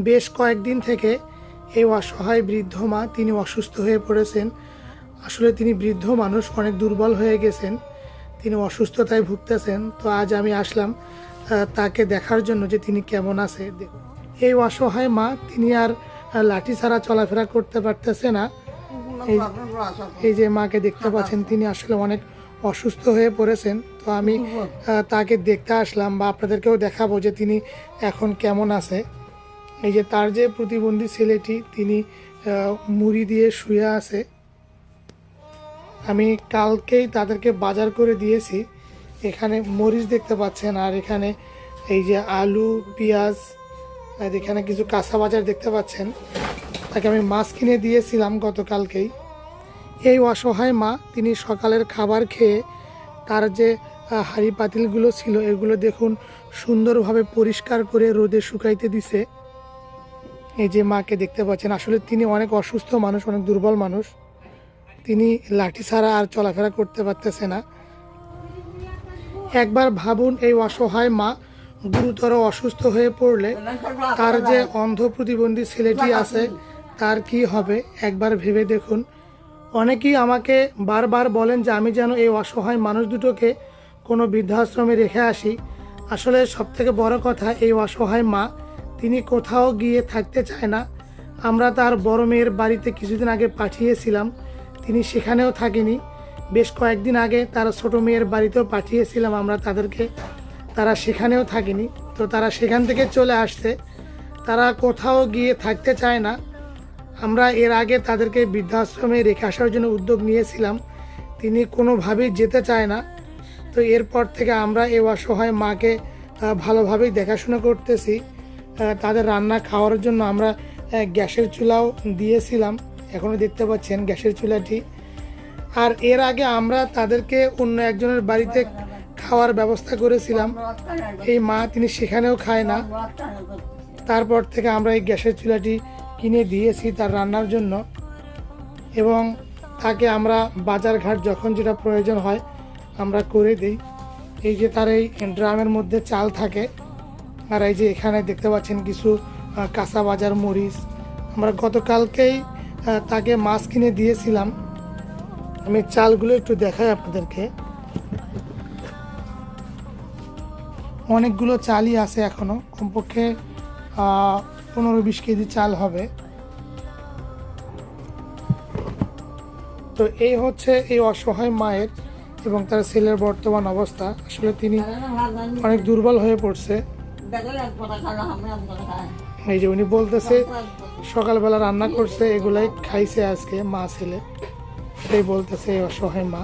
বেশ কয়েকদিন থেকে এই অসহায় বৃদ্ধ মা তিনি অসুস্থ হয়ে পড়েছেন। আসলে তিনি বৃদ্ধ মানুষ, অনেক দুর্বল হয়ে গেছেন, তিনি অসুস্থতায় ভুগতেছেন। তো আজ আমি আসলাম তাকে দেখার জন্য যে তিনি কেমন আছে। দেখুন, এই অসহায় মা তিনি আর লাঠি ছাড়া চলাফেরা করতে পারতেছে না। এই যে মাকে দেখতে পাচ্ছেন, তিনি আসলে অনেক অসুস্থ হয়ে পড়েছেন। তো আমি তাকে দেখতে আসলাম বা আপনাদেরকেও দেখাবো যে তিনি এখন কেমন আছে। এই যে তার যে প্রতিবন্ধী ছেলেটি, তিনি মুড়ি দিয়ে শুয়ে আছে। আমি কালকেই তাদেরকে বাজার করে দিয়েছি। এখানে মরিচ দেখতে পাচ্ছেন, আর এখানে এই যে আলু, পেঁয়াজ, আর এখানে কিছু কাঁচা বাজার দেখতে পাচ্ছেন। তাকে আমি মাছ কিনে দিয়েছিলাম গতকালকেই। এই অসহায় মা তিনি সকালের খাবার খেয়ে তার যে হাঁড়ি পাতিলগুলো ছিল এগুলো দেখুন সুন্দরভাবে পরিষ্কার করে রোদে শুকাইতে দিছে। এই যে মাকে দেখতে পাচ্ছেন, আসলে তিনি অনেক অসুস্থ মানুষ, অনেক দুর্বল মানুষ, তিনি লাঠি ছাড়া আর চলাফেরা করতে পারতেছে না। একবার ভাবুন, এই অসহায় মা গুরুতর অসুস্থ হয়ে পড়লে তার যে অন্ধ প্রতিবন্ধী ছেলেটি আছে তার কি হবে একবার ভেবে দেখুন। অনেকেই আমাকে বারবার বলেন যে আমি যেন এই অসহায় মানুষ দুটোকে কোনো বৃদ্ধাশ্রমে রেখে আসি। আসলে সবথেকে বড় কথা, এই অসহায় মা তিনি কোথাও গিয়ে থাকতে চায় না। আমরা তার বড় মেয়ের বাড়িতে কিছুদিন আগে পাঠিয়েছিলাম, তিনি সেখানেও থাকেনি। বেশ কয়েকদিন আগে তার ছোট মেয়ের বাড়িতেও পাঠিয়েছিলাম আমরা তাদেরকে, তারা সেখানেও থাকেনি। তো তারা সেখান থেকে চলে আসছে, তারা কোথাও গিয়ে থাকতে চায় না। আমরা এর আগে তাদেরকে বৃদ্ধাশ্রমে রেখে আসার জন্য উদ্যোগ নিয়েছিলাম, তিনি কোনোভাবেই যেতে চায় না। তো এরপর থেকে আমরা এই অসহায় মাকে ভালোভাবেই দেখাশোনা করতেছি। তাদের রান্না খাওয়ার জন্য আমরা গ্যাসের চুলাও দিয়েছিলাম, এখনও দেখতে পাচ্ছেন গ্যাসের চুলাটি। আর এর আগে আমরা তাদেরকে অন্য একজনের বাড়িতে খাওয়ার ব্যবস্থা করেছিলাম, এই মা তিনি সেখানেও খায় না। তারপর থেকে আমরা এই গ্যাসের চুলাটি কিনে দিয়েছি তার রান্নার জন্য, এবং তাকে আমরা বাজারঘাট যখন যেটা প্রয়োজন হয় আমরা করে দিই। এই যে তার এই ড্রামের মধ্যে চাল থাকে, আর এই যে এখানে দেখতে পাচ্ছেন কিছু কাঁচা বাজার, মরিচ। আমরা গতকালকেই তাকে মাছ কিনে দিয়েছিলাম। আমি চালগুলো একটু দেখাই আপনাদেরকে, অনেকগুলো চালই আছে এখনো, কমপক্ষে 15-20 কেজি চাল হবে। তো এই হচ্ছে এই অসহায় মায়ের এবং তার ছেলের বর্তমান অবস্থা। আসলে তিনি অনেক দুর্বল হয়ে পড়ছে। এই যে উনি বলতেছে সকালবেলা রান্না করছে, এগুলাই খাইছে আজকে মা ছেলে, এটাই বলতেছে এই অসহায় মা।